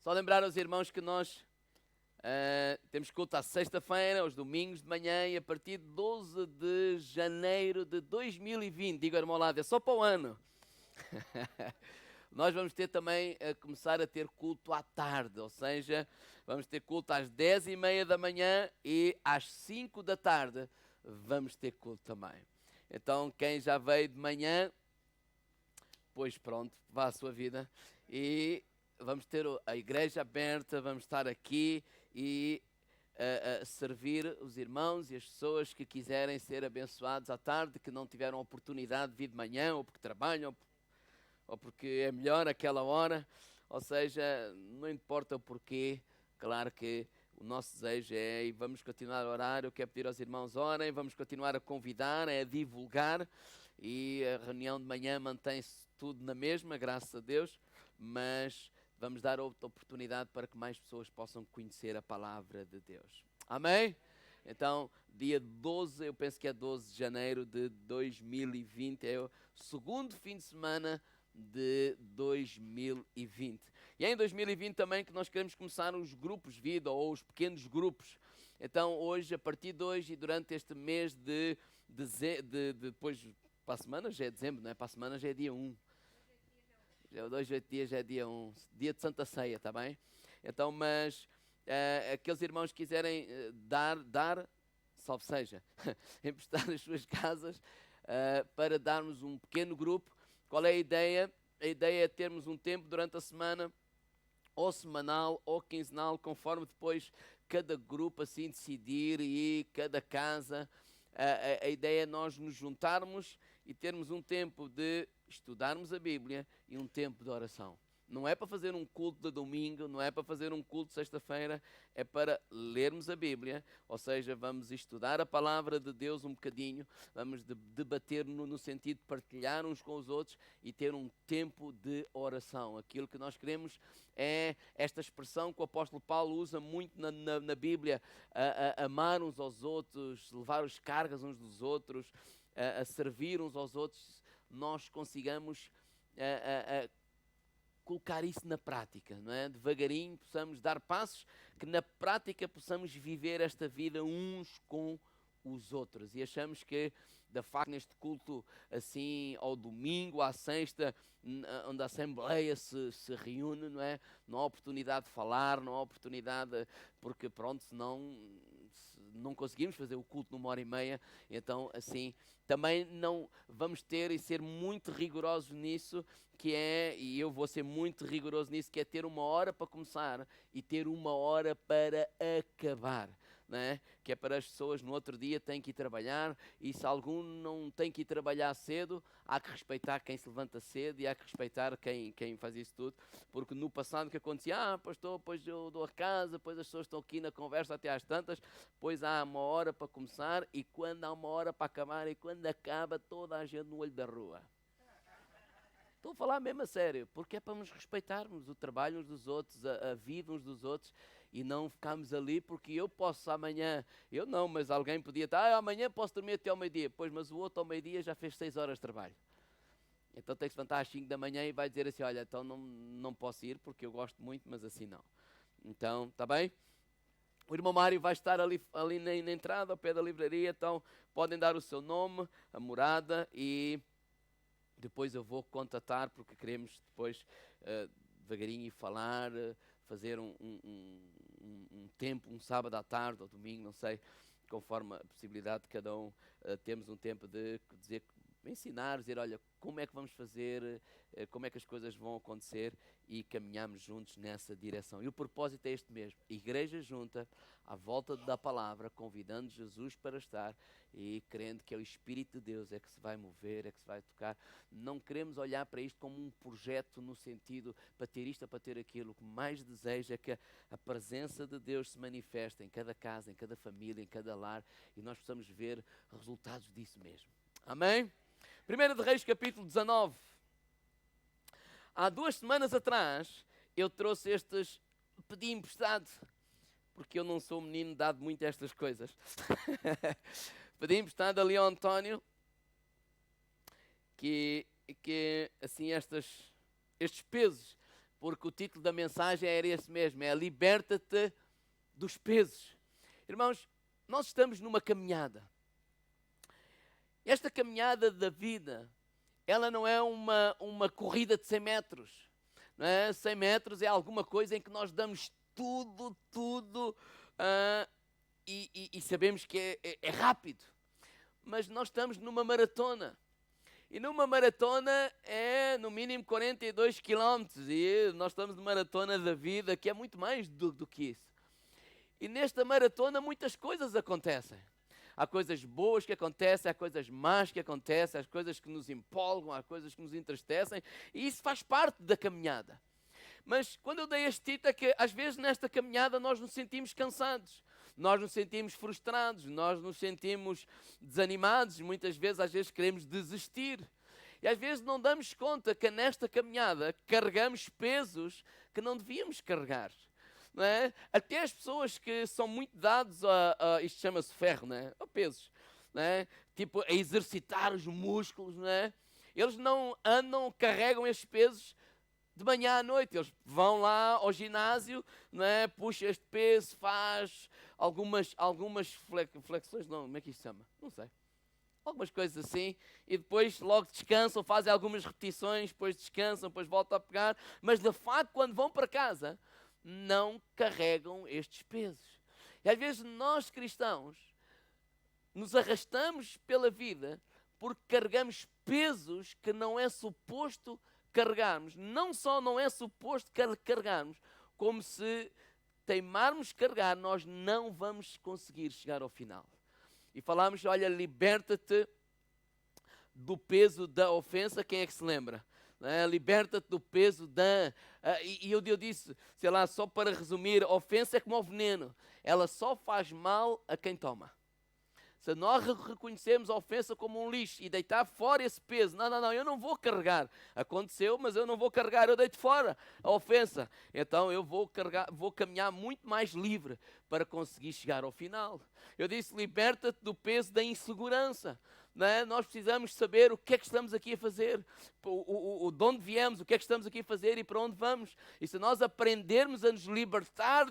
Só lembrar aos irmãos que nós temos culto à sexta-feira, aos domingos de manhã e a partir de 12 de janeiro de 2020, digo irmão lá, é só para o ano. Nós vamos ter também a começar a ter culto à tarde, ou seja, vamos ter culto às 10h30 da manhã e às 5 da tarde vamos ter culto também. Então, quem já veio de manhã, pois pronto, vá à sua vida. E vamos ter a igreja aberta, vamos estar aqui e a servir os irmãos e as pessoas que quiserem ser abençoados à tarde, que não tiveram oportunidade de vir de manhã, ou porque trabalham, ou porque é melhor aquela hora. Ou seja, não importa o porquê, claro que o nosso desejo é, e vamos continuar a orar, eu quero pedir aos irmãos orem, vamos continuar a convidar, a divulgar, e a reunião de manhã mantém-se tudo na mesma, graças a Deus, mas vamos dar outra oportunidade para que mais pessoas possam conhecer a palavra de Deus. Amém? Então, dia 12, eu penso que é 12 de janeiro de 2020, é o segundo fim de semana de 2020. E é em 2020 também que nós queremos começar os grupos vida ou os pequenos grupos. Então hoje, a partir de hoje e durante este mês de depois para a semana já é dezembro, não é? Para a semana já é dia 1. Já 2, 8 dias já é dia 1. Dia de Santa Ceia, está bem? Então, mas aqueles irmãos que quiserem dar, salve seja, emprestar as suas casas para darmos um pequeno grupo. Qual é a ideia? A ideia é termos um tempo durante a semana, ou semanal, ou quinzenal, conforme depois cada grupo assim decidir e cada casa. A ideia é nós nos juntarmos e termos um tempo de estudarmos a Bíblia e um tempo de oração. Não é para fazer um culto de domingo, não é para fazer um culto de sexta-feira, é para lermos a Bíblia, ou seja, vamos estudar a palavra de Deus um bocadinho, vamos debater no sentido de partilhar uns com os outros e ter um tempo de oração. Aquilo que nós queremos é esta expressão que o apóstolo Paulo usa muito na Bíblia, amar uns aos outros, levar as cargas uns dos outros, a servir uns aos outros, nós consigamos colocar isso na prática, não é? Devagarinho possamos dar passos que na prática possamos viver esta vida uns com os outros. E achamos que, de facto, neste culto assim, ao domingo, à sexta, onde a Assembleia se reúne, não é? Não há oportunidade de falar, não há oportunidade, porque pronto, senão não conseguimos fazer o culto numa hora e meia, então assim, também não vamos ter e ser muito rigorosos nisso, que é, e eu vou ser muito rigoroso nisso, que é ter uma hora para começar e ter uma hora para acabar. Não é? Que é para as pessoas no outro dia têm que ir trabalhar, e se algum não tem que ir trabalhar cedo, há que respeitar quem se levanta cedo e há que respeitar quem faz isso tudo, porque no passado o que acontecia, pastor, depois eu dou a casa, depois as pessoas estão aqui na conversa até às tantas, depois há uma hora para começar e quando há uma hora para acabar e quando acaba toda a gente no olho da rua. Estou a falar mesmo a sério, porque é para nos respeitarmos o trabalho uns dos outros, a vida uns dos outros, e não ficarmos ali, porque eu posso amanhã, eu não, mas alguém podia estar, amanhã posso dormir até ao meio-dia, pois, mas o outro ao meio-dia já fez 6 horas de trabalho. Então tem que se levantar às 5 da manhã e vai dizer assim, olha, então não posso ir, porque eu gosto muito, mas assim não. Então, está bem? O irmão Mário vai estar ali na entrada, ao pé da livraria, então podem dar o seu nome, a morada e depois eu vou contatar, porque queremos depois devagarinho falar, fazer um tempo, um sábado à tarde ou domingo, não sei, conforme a possibilidade de cada um, temos um tempo de dizer, ensinar, dizer, olha, como é que vamos fazer, como é que as coisas vão acontecer e caminhamos juntos nessa direção. E o propósito é este mesmo, igreja junta, à volta da palavra, convidando Jesus para estar e crendo que é o Espírito de Deus é que se vai mover, é que se vai tocar. Não queremos olhar para isto como um projeto no sentido para ter isto ou para ter aquilo. O que mais deseja é que a presença de Deus se manifeste em cada casa, em cada família, em cada lar e nós possamos ver resultados disso mesmo. Amém? 1 de Reis, capítulo 19. Há 2 semanas atrás, eu trouxe pedi emprestado, porque eu não sou um menino dado muito a estas coisas. Pedi emprestado ali ao António, que assim estes pesos porque o título da mensagem era esse mesmo, é Liberta-te dos pesos. Irmãos, nós estamos numa caminhada. Esta caminhada da vida, ela não é uma corrida de 100 metros. Não é? 100 metros é alguma coisa em que nós damos tudo, e sabemos que é rápido. Mas nós estamos numa maratona. E numa maratona é no mínimo 42 quilómetros. E nós estamos numa maratona da vida que é muito mais do que isso. E nesta maratona muitas coisas acontecem. Há coisas boas que acontecem, há coisas más que acontecem, há coisas que nos empolgam, há coisas que nos entristecem. E isso faz parte da caminhada. Mas quando eu dei este título é que às vezes nesta caminhada nós nos sentimos cansados. Nós nos sentimos frustrados, nós nos sentimos desanimados, muitas vezes, às vezes queremos desistir. E às vezes não damos conta que nesta caminhada carregamos pesos que não devíamos carregar. Não é? Até as pessoas que são muito dados isto chama-se ferro, não é? A pesos, não é? Tipo a exercitar os músculos, não é? Eles não carregam estes pesos de manhã à noite. Eles vão lá ao ginásio, não é? Puxa este peso, faz algumas flexões, não, como é que isto se chama? Não sei. Algumas coisas assim, e depois logo descansam, fazem algumas repetições, depois descansam, depois voltam a pegar, mas de facto quando vão para casa, não carregam estes pesos. E às vezes nós cristãos nos arrastamos pela vida porque carregamos pesos que não é suposto carregarmos. Não só não é suposto carregarmos, como se teimarmos carregar, nós não vamos conseguir chegar ao final. E falámos, olha, liberta-te do peso da ofensa. Quem é que se lembra? Liberta-te do peso da... E eu disse, sei lá, só para resumir, a ofensa é como o veneno. Ela só faz mal a quem toma. Se nós reconhecermos a ofensa como um lixo e deitar fora esse peso, não, eu não vou carregar. Aconteceu, mas eu não vou carregar, eu deito fora a ofensa. Então eu vou caminhar muito mais livre para conseguir chegar ao final. Eu disse, liberta-te do peso da insegurança. Não é? Nós precisamos saber o que é que estamos aqui a fazer, de onde viemos, o que é que estamos aqui a fazer e para onde vamos. E se nós aprendermos a nos libertar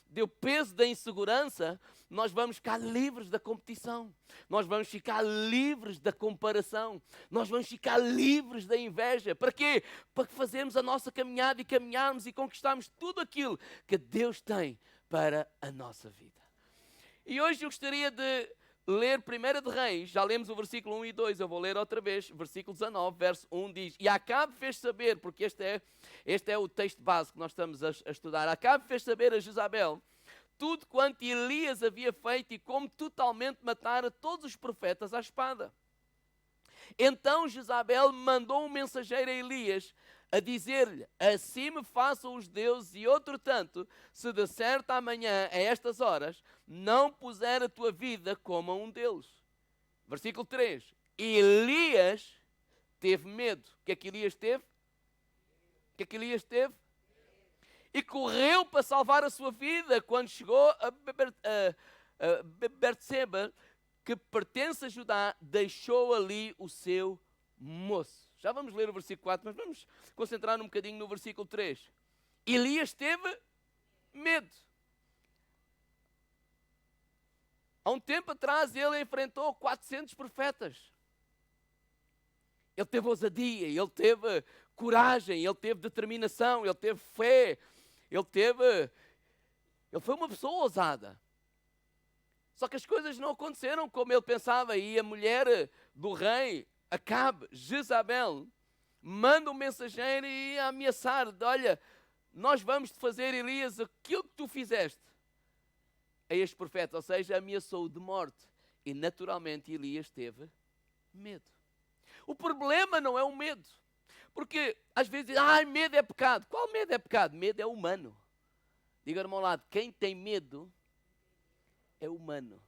do peso da insegurança, nós vamos ficar livres da competição, nós vamos ficar livres da comparação, nós vamos ficar livres da inveja. Para quê? Para fazermos a nossa caminhada e caminharmos e conquistarmos tudo aquilo que Deus tem para a nossa vida. E hoje eu gostaria de ler 1 de Reis, já lemos o versículo 1 e 2, eu vou ler outra vez, versículo 19, verso 1 diz, e Acabe fez saber, porque este é o texto base que nós estamos a estudar, Acabe fez saber a Jezabel tudo quanto Elias havia feito e como totalmente matara todos os profetas à espada. Então Jezabel mandou um mensageiro a Elias a dizer-lhe, assim me façam os deuses, e outro tanto, se de certo amanhã, a estas horas, não puser a tua vida como a um deles. Versículo 3. Elias teve medo. O que é que Elias teve? E correu para salvar a sua vida quando chegou a Berseba, que pertence a Judá, deixou ali o seu moço. Já vamos ler o versículo 4, mas vamos concentrar um bocadinho no versículo 3. Elias teve medo. Há um tempo atrás ele enfrentou 400 profetas. Ele teve ousadia, ele teve coragem, ele teve determinação, ele teve fé, ele foi uma pessoa ousada. Só que as coisas não aconteceram como ele pensava, e a mulher do rei, Acabe, Jezabel, manda um mensageiro e a ameaçar, olha, nós vamos te fazer, Elias, aquilo que tu fizeste a este profeta, ou seja, ameaçou de morte. E naturalmente Elias teve medo. O problema não é o medo. Porque às vezes dizem, medo é pecado. Qual medo é pecado? Medo é humano. Diga ao meu lado, quem tem medo é humano.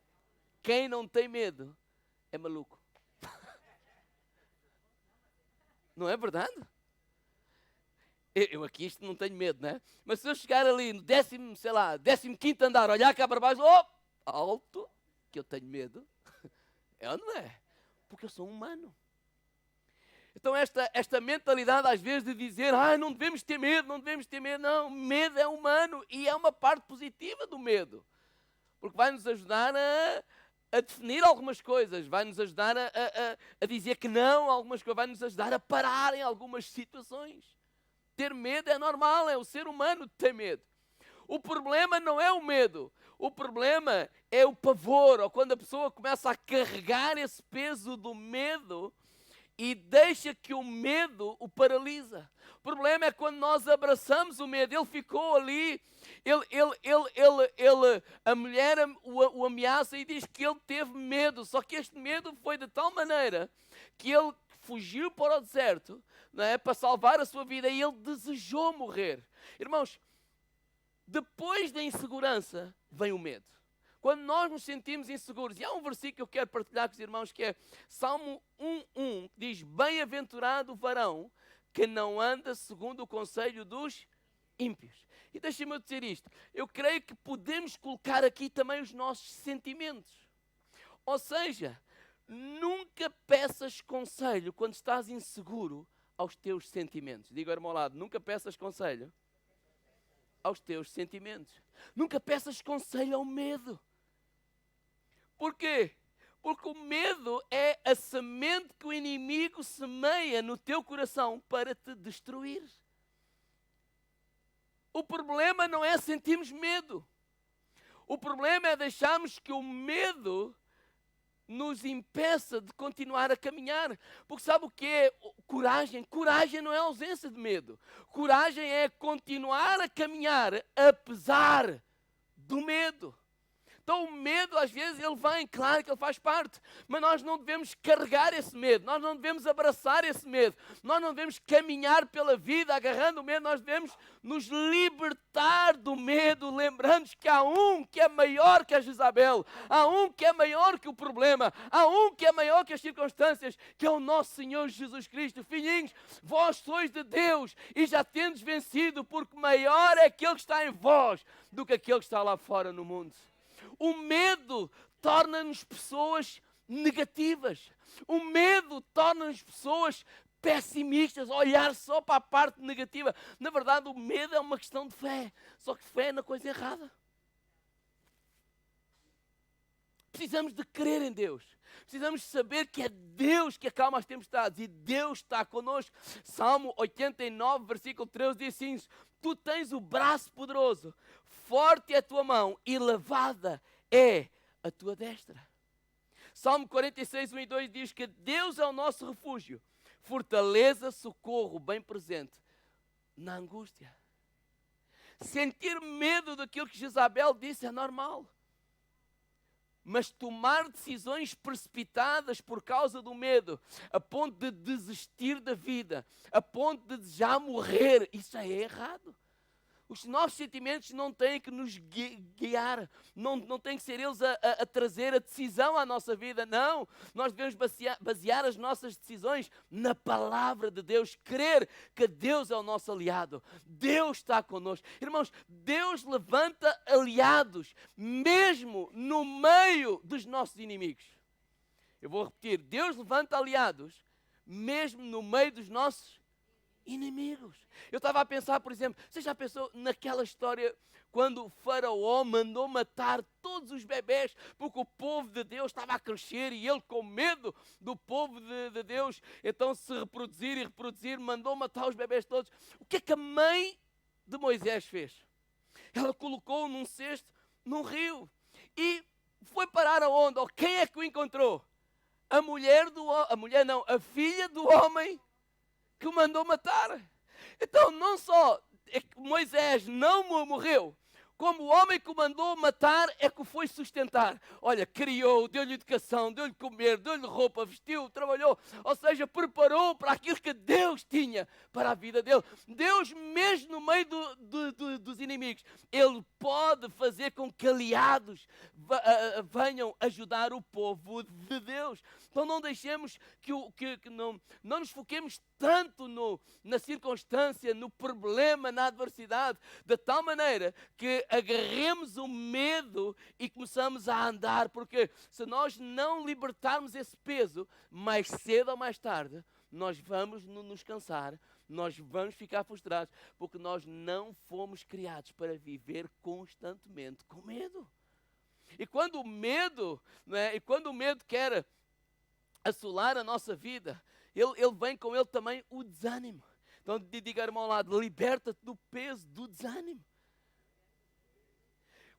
Quem não tem medo é maluco. Não é verdade? Eu aqui isto não tenho medo, né? Mas se eu chegar ali no 15º andar, olhar cá para baixo, alto, que eu tenho medo. É ou não é? Porque eu sou humano. Então esta mentalidade às vezes de dizer, não devemos ter medo, não devemos ter medo. Não, medo é humano e é uma parte positiva do medo. Porque vai nos ajudar a definir algumas coisas, vai nos ajudar a dizer que não a algumas coisas, vai nos ajudar a parar em algumas situações. Ter medo é normal, é o ser humano ter medo. O problema não é o medo, o problema é o pavor, ou quando a pessoa começa a carregar esse peso do medo e deixa que o medo o paralisa. O problema é quando nós abraçamos o medo, ele ficou ali, a mulher o ameaça e diz que ele teve medo, só que este medo foi de tal maneira que ele fugiu para o deserto, não é, para salvar a sua vida, e ele desejou morrer. Irmãos, depois da insegurança vem o medo. Quando nós nos sentimos inseguros, e há um versículo que eu quero partilhar com os irmãos, que é Salmo 1:1, que diz: bem-aventurado o varão que não anda segundo o conselho dos ímpios. E deixem-me dizer isto, eu creio que podemos colocar aqui também os nossos sentimentos. Ou seja, nunca peças conselho quando estás inseguro aos teus sentimentos. Diga ao irmão ao lado, nunca peças conselho aos teus sentimentos. Nunca peças conselho ao medo. Porquê? Porque o medo é a semente que o inimigo semeia no teu coração para te destruir. O problema não é sentirmos medo. O problema é deixarmos que o medo nos impeça de continuar a caminhar. Porque sabe o que é coragem? Coragem não é ausência de medo. Coragem é continuar a caminhar apesar do medo. Então o medo às vezes ele vem, claro que ele faz parte, mas nós não devemos carregar esse medo, nós não devemos abraçar esse medo, nós não devemos caminhar pela vida agarrando o medo, nós devemos nos libertar do medo, lembrando-nos que há um que é maior que a Jezabel, há um que é maior que o problema, há um que é maior que as circunstâncias, que é o nosso Senhor Jesus Cristo. Filhinhos, vós sois de Deus e já tendes vencido, porque maior é aquele que está em vós do que aquele que está lá fora no mundo. O medo torna-nos pessoas negativas. O medo torna-nos pessoas pessimistas, olhar só para a parte negativa. Na verdade, o medo é uma questão de fé, só que fé é na coisa errada. Precisamos de crer em Deus. Precisamos saber que é Deus que acalma as tempestades e Deus está connosco. Salmo 89, versículo 13 diz assim: tu tens o braço poderoso, forte é a tua mão e lavada é a tua destra. Salmo 46, 1 e 2 diz que Deus é o nosso refúgio, fortaleza, socorro, bem presente na angústia. Sentir medo daquilo que Jezabel disse é normal. Mas tomar decisões precipitadas por causa do medo, a ponto de desistir da vida, a ponto de desejar morrer, isso é errado. Os nossos sentimentos não têm que nos guiar, não têm que ser eles a trazer a decisão à nossa vida, não. Nós devemos basear as nossas decisões na palavra de Deus, crer que Deus é o nosso aliado, Deus está connosco. Irmãos, Deus levanta aliados, mesmo no meio dos nossos inimigos. Eu vou repetir, Deus levanta aliados, mesmo no meio dos nossos inimigos. Eu estava a pensar, por exemplo, você já pensou naquela história quando o faraó mandou matar todos os bebés porque o povo de Deus estava a crescer e ele, com medo do povo de Deus, então se reproduzir e reproduzir, mandou matar os bebés todos. O que é que a mãe de Moisés fez? Ela colocou num cesto num rio e foi parar aonde? Ou quem é que o encontrou? A filha do homem que o mandou matar. Então não só é que Moisés não morreu, como o homem que o mandou matar é que o foi sustentar. Olha, criou, deu-lhe educação, deu-lhe comer, deu-lhe roupa, vestiu, trabalhou. Ou seja, preparou para aquilo que Deus tinha para a vida dele. Deus, mesmo no meio dos inimigos, Ele pode fazer com que aliados venham ajudar o povo de Deus. Então não deixemos não nos foquemos tanto na circunstância, no problema, na adversidade, de tal maneira que agarremos o medo e começamos a andar, porque se nós não libertarmos esse peso, mais cedo ou mais tarde, nós vamos nos cansar, nós vamos ficar frustrados, porque nós não fomos criados para viver constantemente com medo. E quando o medo, né, quer assolar a nossa vida, ele vem com ele também o desânimo. Então diga, irmão, ao lado, liberta-te do peso do desânimo.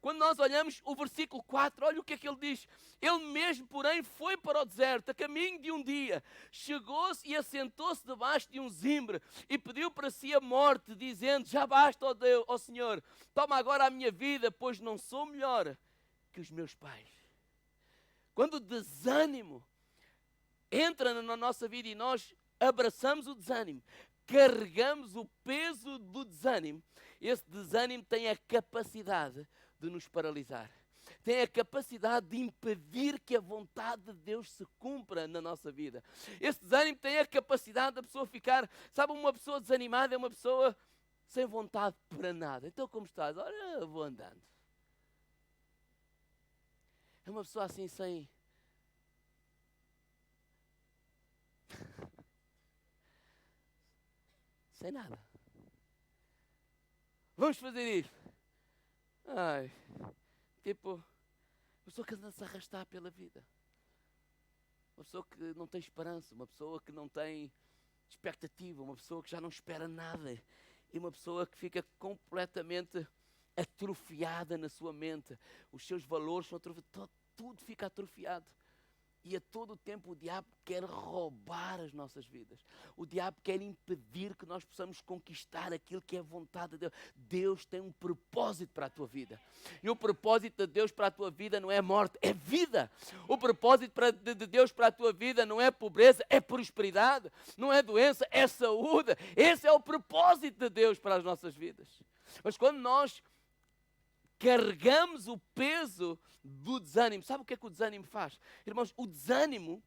Quando nós olhamos o versículo 4, olha o que é que ele diz. Ele mesmo, porém, foi para o deserto, a caminho de um dia. Chegou-se e assentou-se debaixo de um zimbre e pediu para si a morte, dizendo, já basta, ó Deus, ó Senhor, toma agora a minha vida, pois não sou melhor que os meus pais. Quando o desânimo entra na nossa vida e nós abraçamos o desânimo, carregamos o peso do desânimo, esse desânimo tem a capacidade de nos paralisar. Tem a capacidade de impedir que a vontade de Deus se cumpra na nossa vida. Esse desânimo tem a capacidade da pessoa ficar, sabe, uma pessoa desanimada é uma pessoa sem vontade para nada. Então como estás? Olha, eu vou andando. É uma pessoa assim sem... sem nada. Vamos fazer isto. Ai, tipo, uma pessoa que anda a se arrastar pela vida. Uma pessoa que não tem esperança, uma pessoa que não tem expectativa, uma pessoa que já não espera nada. E uma pessoa que fica completamente atrofiada na sua mente. Os seus valores são atrofiados, tudo fica atrofiado. E a todo o tempo o diabo quer roubar as nossas vidas. O diabo quer impedir que nós possamos conquistar aquilo que é a vontade de Deus. Deus tem um propósito para a tua vida. E o propósito de Deus para a tua vida não é morte, é vida. O propósito de Deus para a tua vida não é pobreza, é prosperidade. Não é doença, é saúde. Esse é o propósito de Deus para as nossas vidas. Mas quando nós carregamos o peso do desânimo. Sabe o que é que o desânimo faz? Irmãos, o desânimo,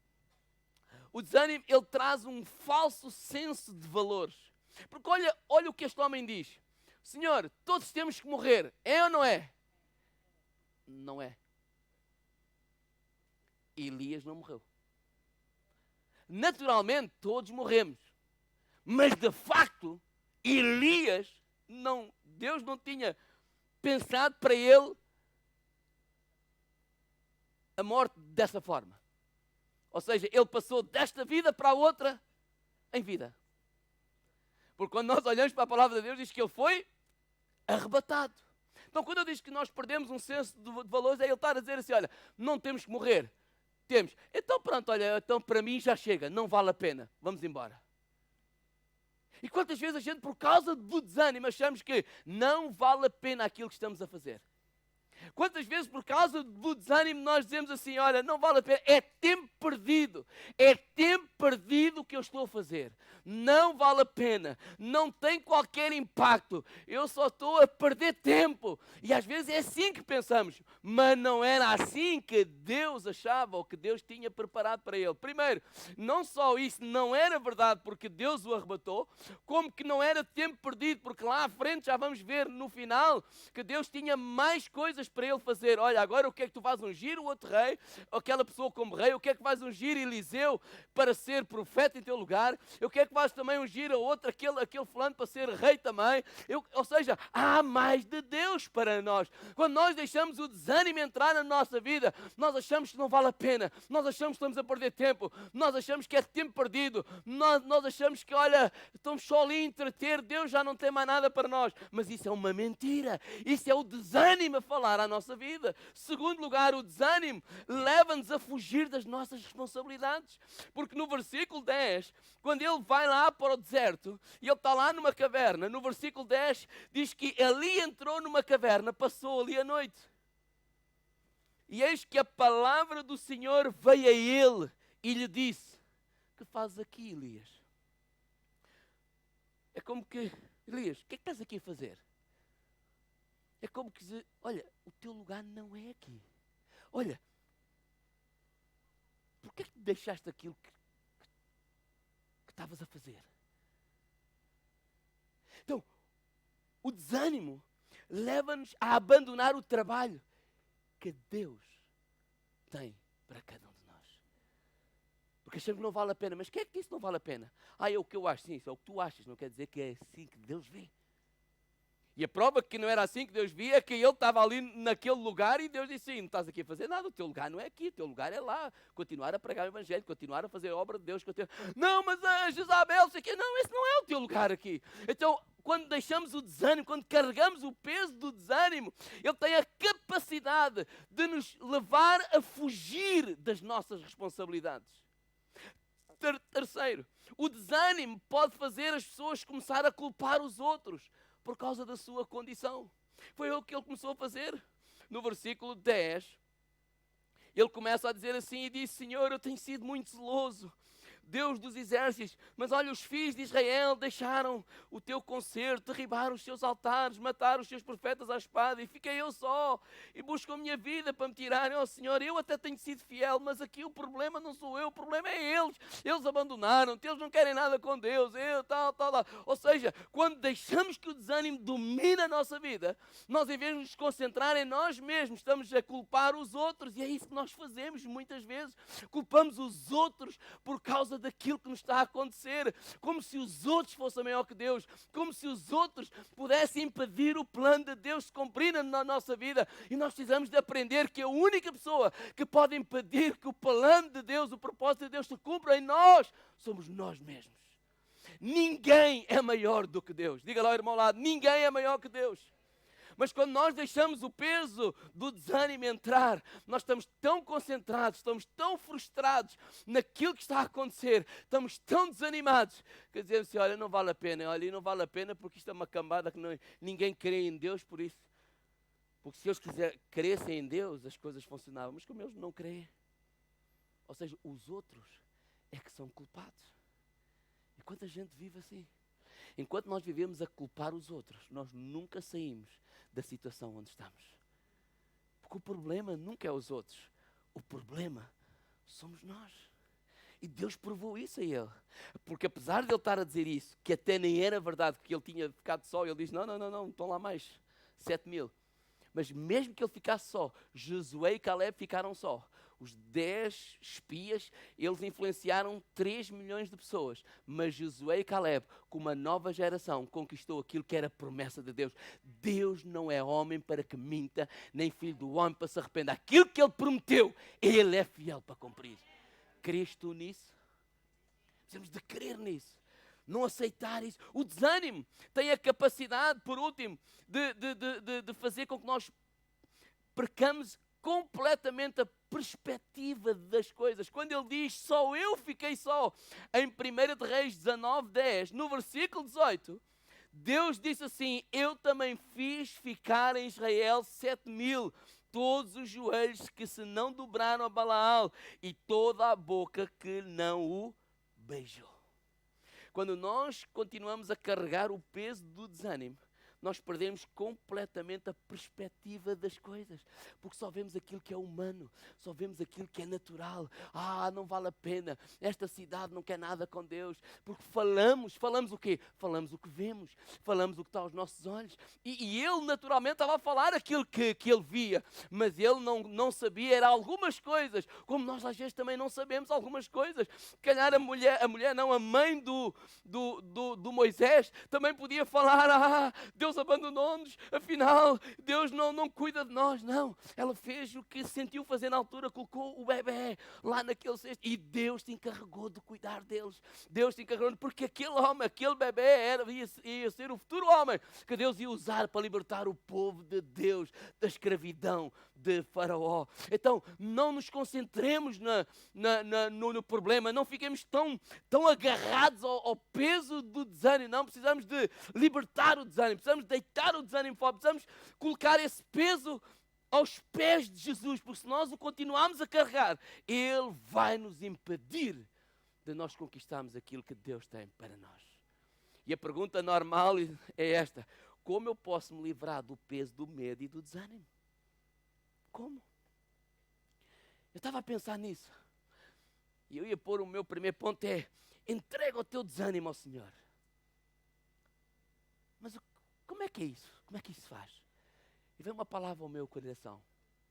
ele traz um falso senso de valores. Porque olha o que este homem diz. Senhor, todos temos que morrer. É ou não é? Não é. Elias não morreu. Naturalmente, todos morremos. Mas, de facto, Elias, Deus não tinha pensado para ele a morte dessa forma. Ou seja, ele passou desta vida para a outra em vida. Porque quando nós olhamos para a palavra de Deus, diz que ele foi arrebatado. Então quando eu digo que nós perdemos um senso de valores, é ele estar a dizer assim, olha, não temos que morrer. Temos. Então pronto, olha, então para mim já chega, não vale a pena, vamos embora. E quantas vezes a gente, por causa do desânimo, achamos que não vale a pena aquilo que estamos a fazer? Quantas vezes, por causa do desânimo, nós dizemos assim, olha, não vale a pena, é tempo perdido o que eu estou a fazer. Não vale a pena, não tem qualquer impacto, eu só estou a perder tempo. E às vezes é assim que pensamos, mas não era assim que Deus achava, ou que Deus tinha preparado para ele. Primeiro, não só isso não era verdade porque Deus o arrebatou, como que não era tempo perdido, porque lá à frente já vamos ver no final que Deus tinha mais coisas para ele fazer. Olha, agora o que é que tu vais ungir o outro rei, aquela pessoa como rei, o que é que vais ungir Eliseu para ser profeta em teu lugar, o que é que vais também ungir a outro, aquele fulano para ser rei também. Ou seja, há mais de Deus para nós. Quando nós deixamos o desânimo entrar na nossa vida, nós achamos que não vale a pena, nós achamos que estamos a perder tempo, nós achamos que é tempo perdido, nós achamos que, olha, estamos só ali a entreter, Deus já não tem mais nada para nós. Mas isso é uma mentira, isso é o desânimo a falar à nossa vida. Segundo lugar, o desânimo leva-nos a fugir das nossas responsabilidades, porque no versículo 10, quando ele vai lá para o deserto, e ele está lá numa caverna, no versículo 10 diz que ali entrou numa caverna, passou ali a noite. E eis que a palavra do Senhor veio a ele e lhe disse, que fazes aqui, Elias? É como que, Elias, o que é que estás aqui a fazer? É como que dizer, olha, o teu lugar não é aqui. Olha, porquê que deixaste aquilo que estavas a fazer? Então, o desânimo leva-nos a abandonar o trabalho que Deus tem para cada um de nós. Porque Porque achamos que não vale a pena. Mas quem é que disse que não vale a pena? É o que eu acho. Sim, isso é o que tu achas. Não quer dizer que é assim que Deus vê. E a prova que não era assim que Deus via é que ele estava ali naquele lugar e Deus disse, sim, não estás aqui a fazer nada, o teu lugar não é aqui, o teu lugar é lá. Continuar a pregar o Evangelho, continuar a fazer a obra de Deus. Não, mas a Jezabel, sei que não, esse não é o teu lugar aqui. Então, quando deixamos o desânimo, quando carregamos o peso do desânimo, ele tem a capacidade de nos levar a fugir das nossas responsabilidades. Terceiro, o desânimo pode fazer as pessoas começar a culpar os outros por causa da sua condição. Foi o que ele começou a fazer. No versículo 10, ele começa a dizer assim e diz, Senhor, eu tenho sido muito zeloso, Deus dos exércitos, mas olha, os filhos de Israel deixaram o teu concerto, derribaram os seus altares, mataram os seus profetas à espada, e fiquei eu só, e buscam a minha vida para me tirarem. Senhor, eu até tenho sido fiel, mas aqui o problema não sou eu, o problema é eles abandonaram-te, eles não querem nada com Deus, tal. Ou seja, quando deixamos que o desânimo domine a nossa vida, nós em vez de nos concentrar em nós mesmos, estamos a culpar os outros, e é isso que nós fazemos muitas vezes, culpamos os outros por causa daquilo que nos está a acontecer, como se os outros fossem maior que Deus, como se os outros pudessem impedir o plano de Deus se cumprir na nossa vida. E nós precisamos de aprender que a única pessoa que pode impedir que o plano de Deus, o propósito de Deus se cumpra em nós, somos nós mesmos. Ninguém é maior do que Deus. Diga lá ao irmão ao lado, ninguém é maior que Deus. Mas quando nós deixamos o peso do desânimo entrar, nós estamos tão concentrados, estamos tão frustrados naquilo que está a acontecer, estamos tão desanimados, que dizemos assim, olha, não vale a pena, não vale a pena porque isto é uma cambada que ninguém crê em Deus por isso. Porque se eles crescem em Deus, as coisas funcionavam, mas como eles não creem, ou seja, os outros é que são culpados. E quanta gente vive assim? Enquanto nós vivemos a culpar os outros, nós nunca saímos da situação onde estamos. Porque o problema nunca é os outros. O problema somos nós. E Deus provou isso a ele. Porque apesar de ele estar a dizer isso, que até nem era verdade, que ele tinha ficado só, ele diz, não, estão lá mais 7.000. Mas mesmo que ele ficasse só, Josué e Caleb ficaram só. Os 10 espias, eles influenciaram 3 milhões de pessoas. Mas Josué e Caleb, com uma nova geração, conquistou aquilo que era a promessa de Deus. Deus não é homem para que minta, nem filho do homem para se arrependa. Aquilo que ele prometeu, ele é fiel para cumprir. Crês tu nisso? Precisamos de crer nisso. Não aceitar isso. O desânimo tem a capacidade, por último, de fazer com que nós percamos completamente a perspectiva das coisas. Quando ele diz, só eu fiquei só, em 1 de Reis 19:10, no versículo 18, Deus disse assim, eu também fiz ficar em Israel 7.000, todos os joelhos que se não dobraram a Balaal e toda a boca que não o beijou. Quando nós continuamos a carregar o peso do desânimo, nós perdemos completamente a perspectiva das coisas, porque só vemos aquilo que é humano, só vemos aquilo que é natural. Não vale a pena, esta cidade não quer nada com Deus, porque falamos o quê? Falamos o que vemos, falamos o que está aos nossos olhos, e ele naturalmente estava a falar aquilo que ele via, mas ele não sabia, era algumas coisas, como nós às vezes também não sabemos algumas coisas. Se calhar a mãe do Moisés também podia falar, Deus abandonou-nos, afinal, Deus não cuida de nós. Não, ela fez o que sentiu fazer na altura, colocou o bebê lá naquele cesto e Deus se encarregou de cuidar deles. Deus se encarregou, porque aquele homem, aquele bebê ia ser o futuro homem que Deus ia usar para libertar o povo de Deus da escravidão de Faraó. Então, não nos concentremos no problema, não fiquemos tão agarrados ao peso do desânimo. Não, precisamos de libertar o desânimo, precisamos deitar o desânimo fora, precisamos colocar esse peso aos pés de Jesus, porque se nós o continuarmos a carregar, Ele vai nos impedir de nós conquistarmos aquilo que Deus tem para nós. E a pergunta normal é esta: como eu posso me livrar do peso do medo e do desânimo? Como? Eu estava a pensar nisso. E eu ia pôr o meu primeiro ponto entrega o teu desânimo ao Senhor. Mas como é que é isso? Como é que isso se faz? E vem uma palavra ao meu coração: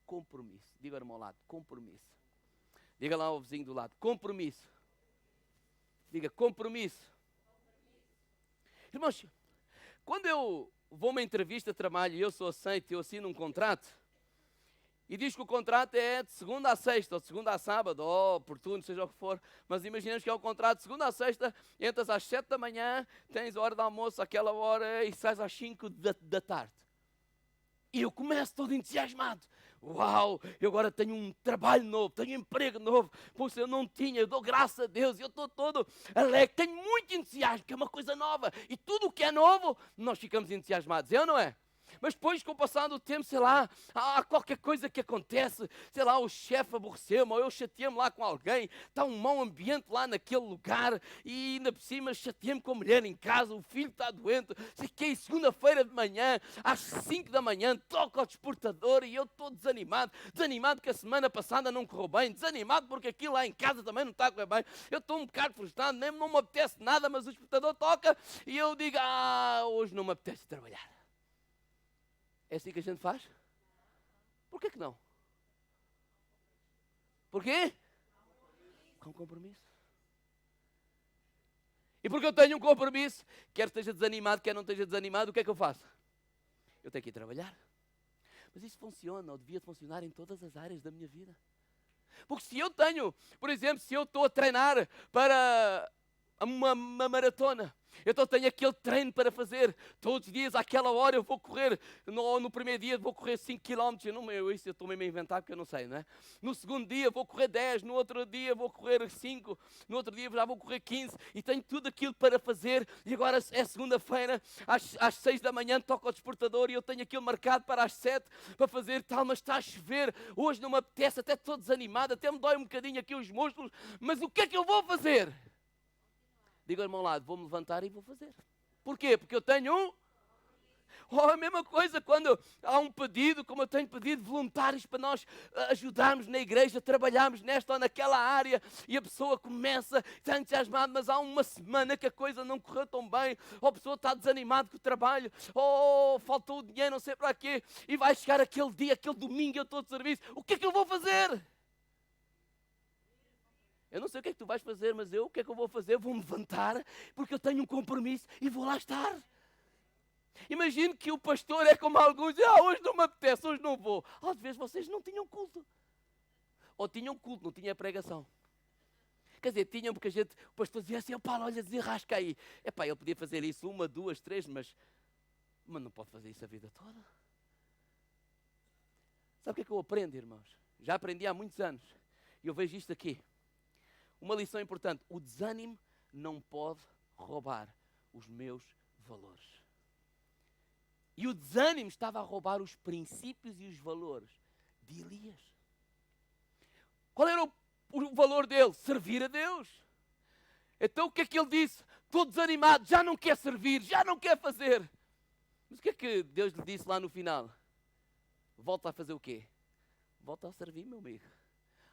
compromisso. Diga ao irmão ao lado, compromisso. Diga lá ao vizinho do lado, compromisso. Diga, compromisso. Irmãos, quando eu vou a uma entrevista de trabalho e eu sou aceito e eu assino um contrato, e diz que o contrato é de segunda a sexta, ou de segunda a sábado, ou oportuno, seja o que for, mas imaginemos que é um contrato de segunda a sexta, entras às 7 da manhã, tens a hora de almoço àquela hora e sais às 5 da tarde. E eu começo todo entusiasmado. Uau, eu agora tenho um trabalho novo, tenho um emprego novo. Poxa, eu não tinha, eu dou graças a Deus, eu estou todo alegre, tenho muito entusiasmo, que é uma coisa nova. E tudo o que é novo, nós ficamos entusiasmados, é ou não é? Mas depois, com o passar do tempo, sei lá, há qualquer coisa que acontece, sei lá, o chefe aborreceu-me, ou eu chateei-me lá com alguém, está um mau ambiente lá naquele lugar, e ainda por cima chateei-me com a mulher em casa, o filho está doente, sei que segunda-feira de manhã, às 5 da manhã, toca ao despertador e eu estou desanimado que a semana passada não correu bem, desanimado porque aquilo lá em casa também não está a correr bem, eu estou um bocado frustrado, nem não me apetece nada, mas o despertador toca e eu digo, hoje não me apetece trabalhar. É assim que a gente faz? Por que não? Por quê? Com compromisso. E porque eu tenho um compromisso, quer esteja desanimado, quer não esteja desanimado, o que é que eu faço? Eu tenho que ir trabalhar. Mas isso funciona, ou devia funcionar em todas as áreas da minha vida. Porque se eu tenho, por exemplo, se eu estou a treinar para uma maratona, então tenho aquele treino para fazer todos os dias, àquela hora eu vou correr, no primeiro dia vou correr 5 km, eu estou mesmo a inventar porque eu não sei, não é? No segundo dia vou correr 10, no outro dia vou correr 5, no outro dia já vou correr 15 e tenho tudo aquilo para fazer e agora é segunda-feira, às 6 da manhã toco ao despertador e eu tenho aquilo marcado para às 7 para fazer tal, mas está a chover, hoje não me apetece, até estou desanimado, até me dói um bocadinho aqui os músculos, mas o que é que eu vou fazer? Digo ao irmão lado, vou-me levantar e vou fazer. Porquê? Porque eu tenho a mesma coisa quando há um pedido, como eu tenho pedido voluntários para nós ajudarmos na igreja, trabalharmos nesta ou naquela área e a pessoa começa, está entusiasmada, mas há uma semana que a coisa não correu tão bem, ou a pessoa está desanimada com o trabalho, ou faltou o dinheiro, não sei para quê, e vai chegar aquele dia, aquele domingo, eu estou de serviço, o que é que eu vou fazer? Eu não sei o que é que tu vais fazer, mas o que é que eu vou fazer? Vou-me levantar, porque eu tenho um compromisso e vou lá estar. Imagino que o pastor é como alguns, hoje não me apetece, hoje não vou. Às vezes vocês não tinham culto. Ou tinham culto, não tinha pregação. Quer dizer, tinham porque o pastor dizia assim, Paulo, olha, desenrasca aí. Ele podia fazer isso 1, 2, 3, mas não pode fazer isso a vida toda. Sabe o que é que eu aprendo, irmãos? Já aprendi há muitos anos. E eu vejo isto aqui. Uma lição importante, o desânimo não pode roubar os meus valores. E o desânimo estava a roubar os princípios e os valores de Elias. Qual era o valor dele? Servir a Deus. Então o que é que ele disse? Estou desanimado, já não quer servir, já não quer fazer. Mas o que é que Deus lhe disse lá no final? Volta a fazer o quê? Volta a servir, meu amigo.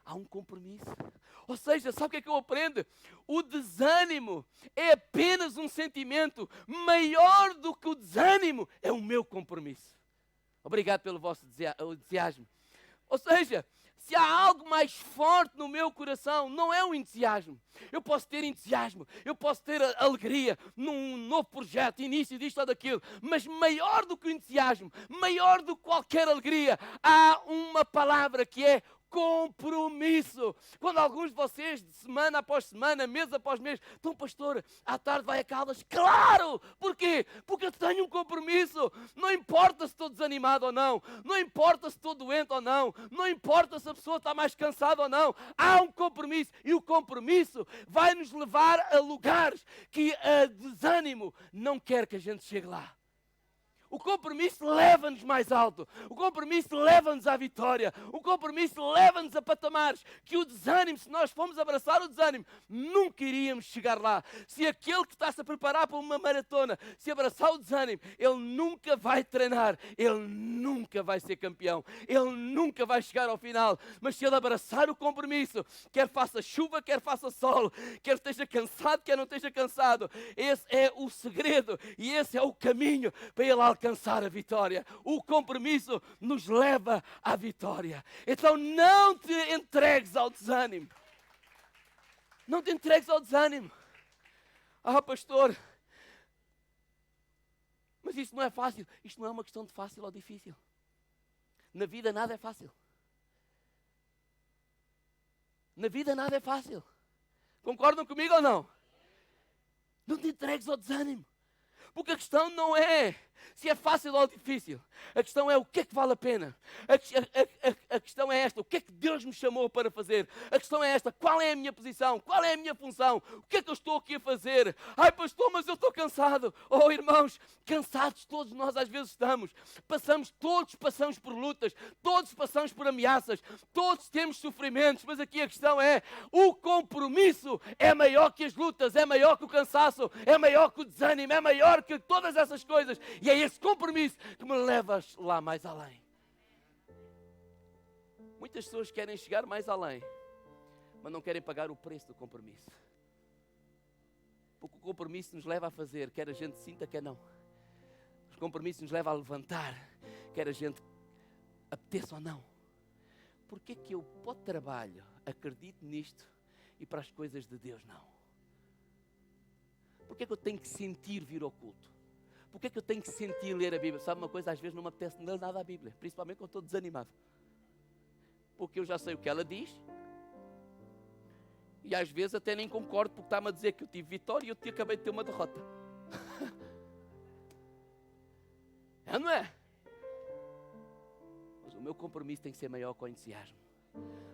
Há um compromisso. Ou seja, sabe o que é que eu aprendo? O desânimo é apenas um sentimento. Maior do que o desânimo é o meu compromisso. Obrigado pelo vosso entusiasmo. Ou seja, se há algo mais forte no meu coração, não é o entusiasmo. Eu posso ter entusiasmo, eu posso ter alegria num novo projeto, início disto ou daquilo, mas maior do que o entusiasmo, maior do que qualquer alegria, há uma palavra que é compromisso. Quando alguns de vocês, de semana após semana, mês após mês, então pastor, à tarde vai a Caldas, claro! Porquê? Porque eu tenho um compromisso. Não importa se estou desanimado ou não, não importa se estou doente ou não, não importa se a pessoa está mais cansada ou não, há um compromisso e o compromisso vai nos levar a lugares que o desânimo não quer que a gente chegue lá. O compromisso leva-nos mais alto. O compromisso leva-nos à vitória. O compromisso leva-nos a patamares que o desânimo, se nós formos abraçar o desânimo, nunca iríamos chegar lá. Se aquele que está-se a preparar para uma maratona, se abraçar o desânimo, ele nunca vai treinar. Ele nunca vai ser campeão. Ele nunca vai chegar ao final. Mas se ele abraçar o compromisso, quer faça chuva, quer faça sol, quer esteja cansado, quer não esteja cansado, esse é o segredo e esse é o caminho para ele alcançar a vitória. O compromisso nos leva à vitória. Então não te entregues ao desânimo. Não te entregues ao desânimo. Ah, pastor, mas isso não é fácil. Isto não é uma questão de fácil ou difícil. Na vida nada é fácil. Na vida nada é fácil. Concordam comigo ou não? Não te entregues ao desânimo. Porque a questão não é se é fácil ou difícil. A questão é o que é que vale a pena. A questão é esta: o que é que Deus me chamou para fazer? A questão é esta: qual é a minha posição? Qual é a minha função? O que é que eu estou aqui a fazer? Ai, pastor, mas eu estou cansado. Oh, irmãos, cansados todos nós às vezes estamos. Todos passamos por lutas, todos passamos por ameaças, todos temos sofrimentos, mas aqui a questão é: o compromisso é maior que as lutas, é maior que o cansaço, é maior que o desânimo, é maior que todas essas coisas. E é esse compromisso que me leva lá mais além. Muitas pessoas querem chegar mais além, mas não querem pagar o preço do compromisso. Porque o compromisso nos leva a fazer, quer a gente sinta, quer não. O compromisso nos leva a levantar, quer a gente apeteça ou não. Porquê que eu, para o trabalho, acredito nisto e para as coisas de Deus não? Porquê que eu tenho que sentir vir ao culto? Porquê que eu tenho que sentir ler a Bíblia? Sabe uma coisa? Às vezes não me apetece ler nada a Bíblia, principalmente quando estou desanimado. Porque eu já sei o que ela diz. E às vezes até nem concordo, porque está-me a dizer que eu tive vitória e eu acabei de ter uma derrota. É, não é? Mas o meu compromisso tem que ser maior com o entusiasmo.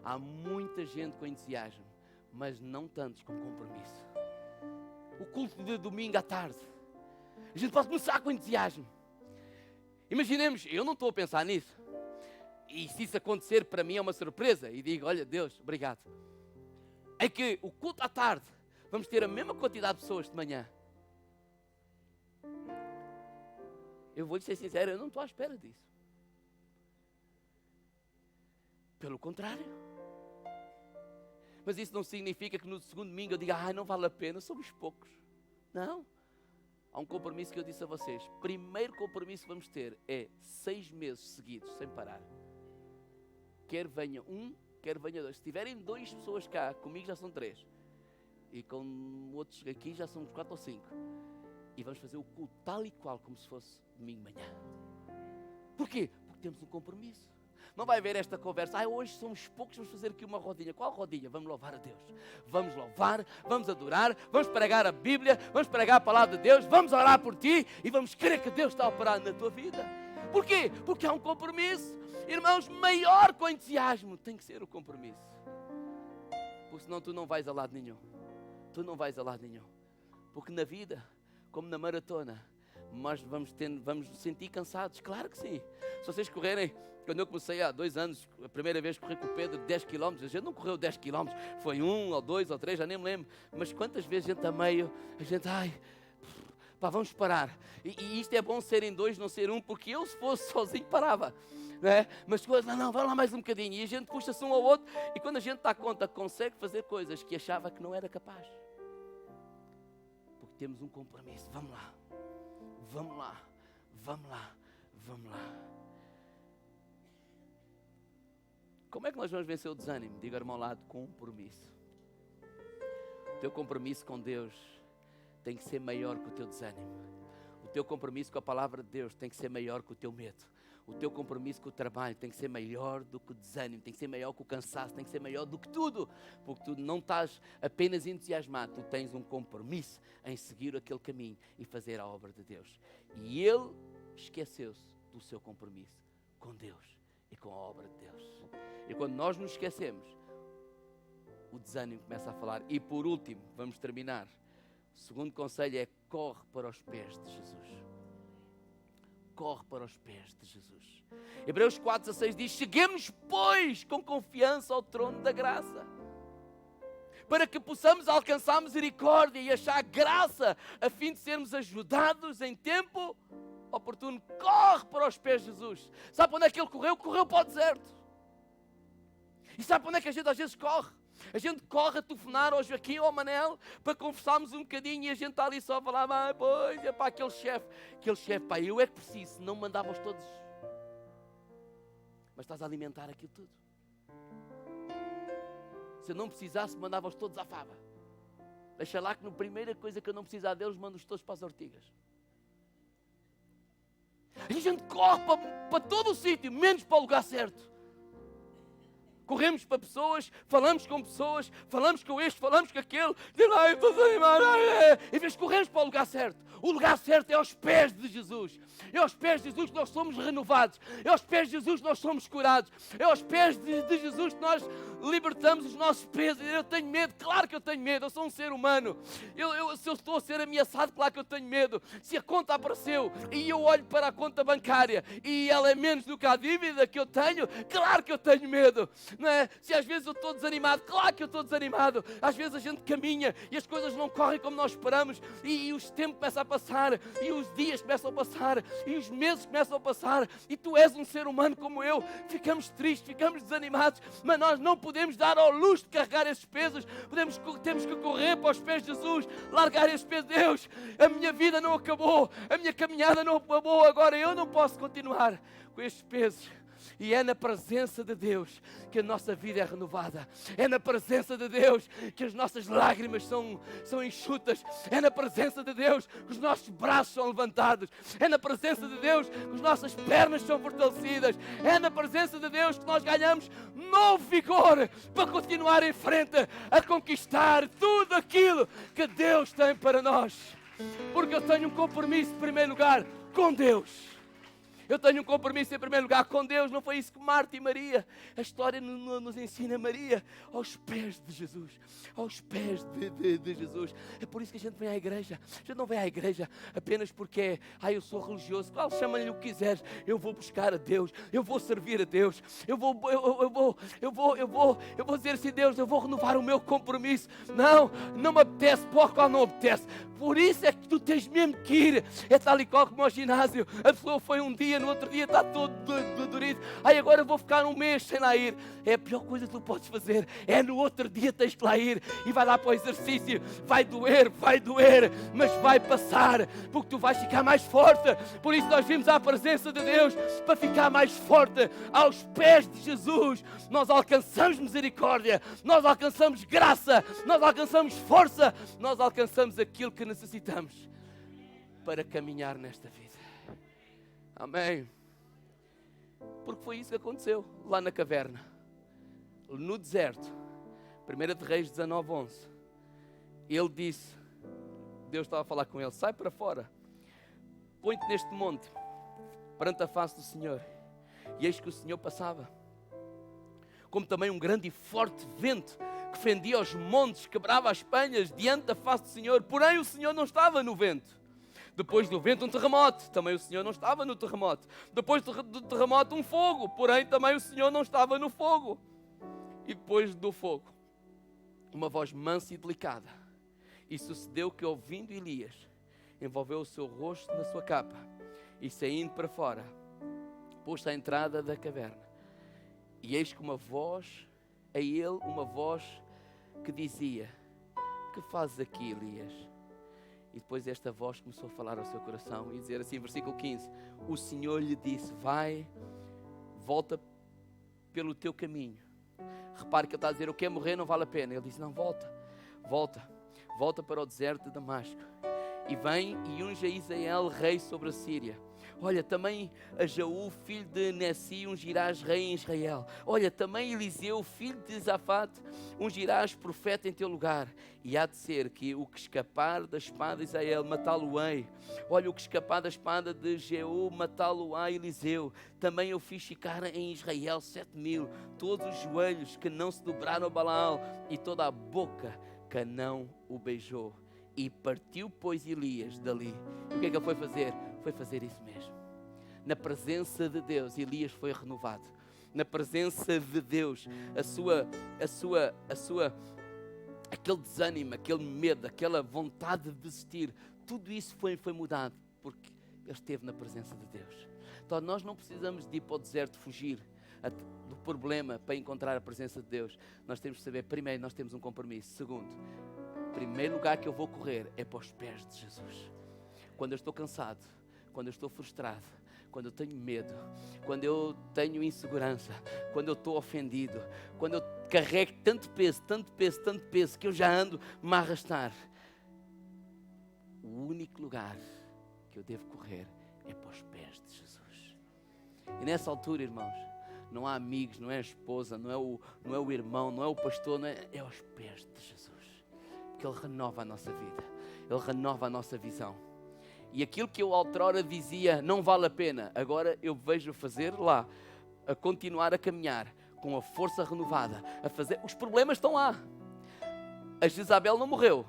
Há muita gente com entusiasmo, mas não tantos com compromisso. O culto de domingo à tarde, a gente pode começar com entusiasmo. Imaginemos, eu não estou a pensar nisso. E se isso acontecer, para mim é uma surpresa. E digo, olha, Deus, obrigado. É que o culto à tarde, vamos ter a mesma quantidade de pessoas de manhã. Eu vou-lhe ser sincero, eu não estou à espera disso. Pelo contrário. Mas isso não significa que no segundo domingo eu diga, ai, não vale a pena, somos poucos. Não. Há um compromisso que eu disse a vocês. Primeiro compromisso que vamos ter é 6 meses seguidos, sem parar. Quer venha um, quer venha dois. Se tiverem 2 pessoas cá, comigo já são 3. E com outros aqui já são 4 ou 5. E vamos fazer o culto tal e qual como se fosse domingo de manhã. Porquê? Porque temos um compromisso. Não vai haver esta conversa, hoje somos poucos, vamos fazer aqui uma rodinha. Qual rodinha? Vamos louvar a Deus. Vamos louvar, vamos adorar, vamos pregar a Bíblia, vamos pregar a palavra de Deus, vamos orar por ti e vamos crer que Deus está a operar na tua vida. Porquê? Porque há um compromisso. Irmãos, maior com entusiasmo tem que ser o compromisso. Porque senão tu não vais a lado nenhum. Tu não vais a lado nenhum. Porque na vida, como na maratona, nós vamos nos sentir cansados. Claro que sim. Se vocês correrem, quando eu comecei há 2 anos, a primeira vez que corri com o Pedro 10 km, a gente não correu 10 km, foi 1 ou 2 ou 3, já nem me lembro. Mas quantas vezes a gente a meio, a gente, vamos parar. E isto é bom serem 2, não ser 1, porque eu se fosse sozinho parava. Não é? Mas não, vamos lá mais um bocadinho. E a gente puxa-se um ao outro. E quando a gente dá conta, consegue fazer coisas que achava que não era capaz. Porque temos um compromisso. Vamos lá. Vamos lá. Vamos lá. Vamos lá. Como é que nós vamos vencer o desânimo? Diga, irmão, ao lado, compromisso. O teu compromisso com Deus tem que ser maior que o teu desânimo. O teu compromisso com a palavra de Deus tem que ser maior que o teu medo. O teu compromisso com o trabalho tem que ser maior do que o desânimo, tem que ser maior que o cansaço, tem que ser maior do que tudo. Porque tu não estás apenas entusiasmado, tu tens um compromisso em seguir aquele caminho e fazer a obra de Deus. E ele esqueceu-se do seu compromisso com Deus e com a obra de Deus. E quando nós nos esquecemos, o desânimo começa a falar. E por último, vamos terminar. O segundo conselho é: corre para os pés de Jesus. Corre para os pés de Jesus. Hebreus 4,16 diz: cheguemos, pois, com confiança ao trono da graça, para que possamos alcançar misericórdia e achar graça, a fim de sermos ajudados em tempo oportuno. Corre para os pés de Jesus. Sabe para onde é que ele correu? Correu para o deserto. E sabe para onde é que a gente às vezes corre? A gente corre a telefonar ao Joaquim ou ao Manel para conversarmos um bocadinho e a gente está ali só a falar, pois, é para aquele chefe, pá, eu é que preciso, se não mandava-os todos. Mas estás a alimentar aquilo tudo. Se eu não precisasse, mandava-os todos à fava. Deixa lá que na primeira coisa que eu não precisar deles, mando-os todos para as ortigas. A gente corre para todo o sítio, menos para o lugar certo. Corremos para pessoas, falamos com pessoas, falamos com este, falamos com aquele, dizem lá, eu estou desanimado, em vez de corrermos para o lugar certo. O lugar certo é aos pés de Jesus. É aos pés de Jesus que nós somos renovados. É aos pés de Jesus que nós somos curados. É aos pés de Jesus que nós libertamos os nossos pesos. Eu tenho medo, claro que eu tenho medo. Eu sou um ser humano. Se eu estou a ser ameaçado, claro que eu tenho medo. Se a conta apareceu e eu olho para a conta bancária e ela é menos do que a dívida que eu tenho, claro que eu tenho medo. Não é? Se às vezes eu estou desanimado, claro que eu estou desanimado. Às vezes a gente caminha e as coisas não correm como nós esperamos e os tempos começam a passar e os dias começam a passar e os meses começam a passar e tu és um ser humano como eu. Ficamos tristes, ficamos desanimados, mas nós não podemos dar ao luxo de carregar esses pesos. Temos que correr para os pés de Jesus, largar esses pesos. Deus, a minha vida não acabou, a minha caminhada não acabou, agora eu não posso continuar com estes pesos. E é na presença de Deus que a nossa vida é renovada. É na presença de Deus que as nossas lágrimas são enxutas. É na presença de Deus que os nossos braços são levantados. É na presença de Deus que as nossas pernas são fortalecidas. É na presença de Deus que nós ganhamos novo vigor para continuar em frente a conquistar tudo aquilo que Deus tem para nós. Porque eu tenho um compromisso, em primeiro lugar, com Deus. Eu tenho um compromisso em primeiro lugar com Deus. Não foi isso que Marta e Maria, a história nos ensina. Maria aos pés de Jesus, aos pés de Jesus. É por isso que a gente vem à igreja. A gente não vem à igreja apenas porque eu sou religioso. Claro, chama-lhe o que quiseres. Eu vou buscar a Deus, eu vou servir a Deus, eu vou dizer assim: Deus, eu vou renovar o meu compromisso. Não me apetece, por qual não apetece. Por isso é que tu tens mesmo que ir. É tal e qual como ao ginásio. A pessoa foi um dia, no outro dia está todo dorido. Agora eu vou ficar um mês sem lá ir. É a pior coisa que tu podes fazer. É no outro dia tens que lá ir. E vai lá para o exercício. Vai doer, mas vai passar. Porque tu vais ficar mais forte. Por isso nós vimos à presença de Deus para ficar mais forte. Aos pés de Jesus nós alcançamos misericórdia. Nós alcançamos graça. Nós alcançamos força. Nós alcançamos aquilo que necessitamos para caminhar nesta vida. Amém. Porque foi isso que aconteceu lá na caverna, no deserto. 1 de Reis 19:11. Ele disse, Deus estava a falar com ele: sai para fora, põe-te neste monte, perante a face do Senhor. E eis que o Senhor passava, como também um grande e forte vento que fendia os montes, quebrava as penhas diante da face do Senhor. Porém o Senhor não estava no vento. Depois do vento um terremoto, também o Senhor não estava no terremoto. Depois do terremoto um fogo, porém também o Senhor não estava no fogo. E depois do fogo, uma voz mansa e delicada. E sucedeu que, ouvindo Elias, envolveu o seu rosto na sua capa e, saindo para fora, pôs-se à entrada da caverna. E eis que uma voz, a ele uma voz que dizia: que fazes aqui, Elias? E depois esta voz começou a falar ao seu coração e dizer assim, versículo 15: o Senhor lhe disse: vai, volta pelo teu caminho. Repare que ele está a dizer: eu quero morrer, não vale a pena. Ele disse: não, volta para o deserto de Damasco. E vem e unge a Isael rei sobre a Síria. Olha, também a Jaú, filho de Nessi, ungirás rei em Israel. Olha, também Eliseu, filho de Zafate, ungirás profeta em teu lugar. E há de ser que o que escapar da espada de Israel, matá-lo-ei. Olha, o que escapar da espada de Jeú, matá-lo-á Eliseu. Também eu fiz ficar em Israel 7.000, todos os joelhos que não se dobraram a Baal, e toda a boca que não o beijou. E partiu, pois, Elias dali. E o que é que ele foi fazer? Foi fazer isso mesmo. Na presença de Deus, Elias foi renovado. Na presença de Deus, aquele desânimo, aquele medo, aquela vontade de desistir, tudo isso foi mudado, porque ele esteve na presença de Deus. Então nós não precisamos de ir para o deserto fugir do problema para encontrar a presença de Deus. Nós temos que saber, primeiro, nós temos um compromisso. Segundo, o primeiro lugar que eu vou correr é para os pés de Jesus. Quando eu estou cansado, quando eu estou frustrado, quando eu tenho medo, quando eu tenho insegurança, quando eu estou ofendido, quando eu carrego tanto peso que eu já ando-me a arrastar, único lugar que eu devo correr é para os pés de Jesus. E nessa altura, irmãos, não há amigos, não é a esposa, não é o irmão, não é o pastor, é aos pés de Jesus. Porque Ele renova a nossa vida, Ele renova a nossa visão. E aquilo que eu outrora dizia, não vale a pena, agora eu vejo fazer lá, a continuar a caminhar, com a força renovada, a fazer. Os problemas estão lá. A Jezabel não morreu.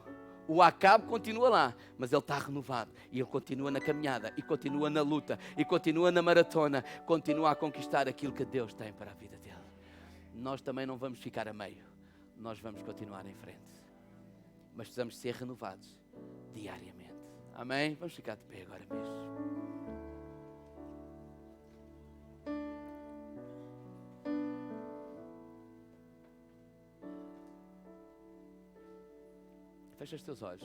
O Acabe continua lá, mas ele está renovado. E ele continua na caminhada, e continua na luta, e continua na maratona, continua a conquistar aquilo que Deus tem para a vida dele. Nós também não vamos ficar a meio. Nós vamos continuar em frente. Mas precisamos ser renovados diariamente. Amém? Vamos ficar de pé agora mesmo. Fecha os teus olhos.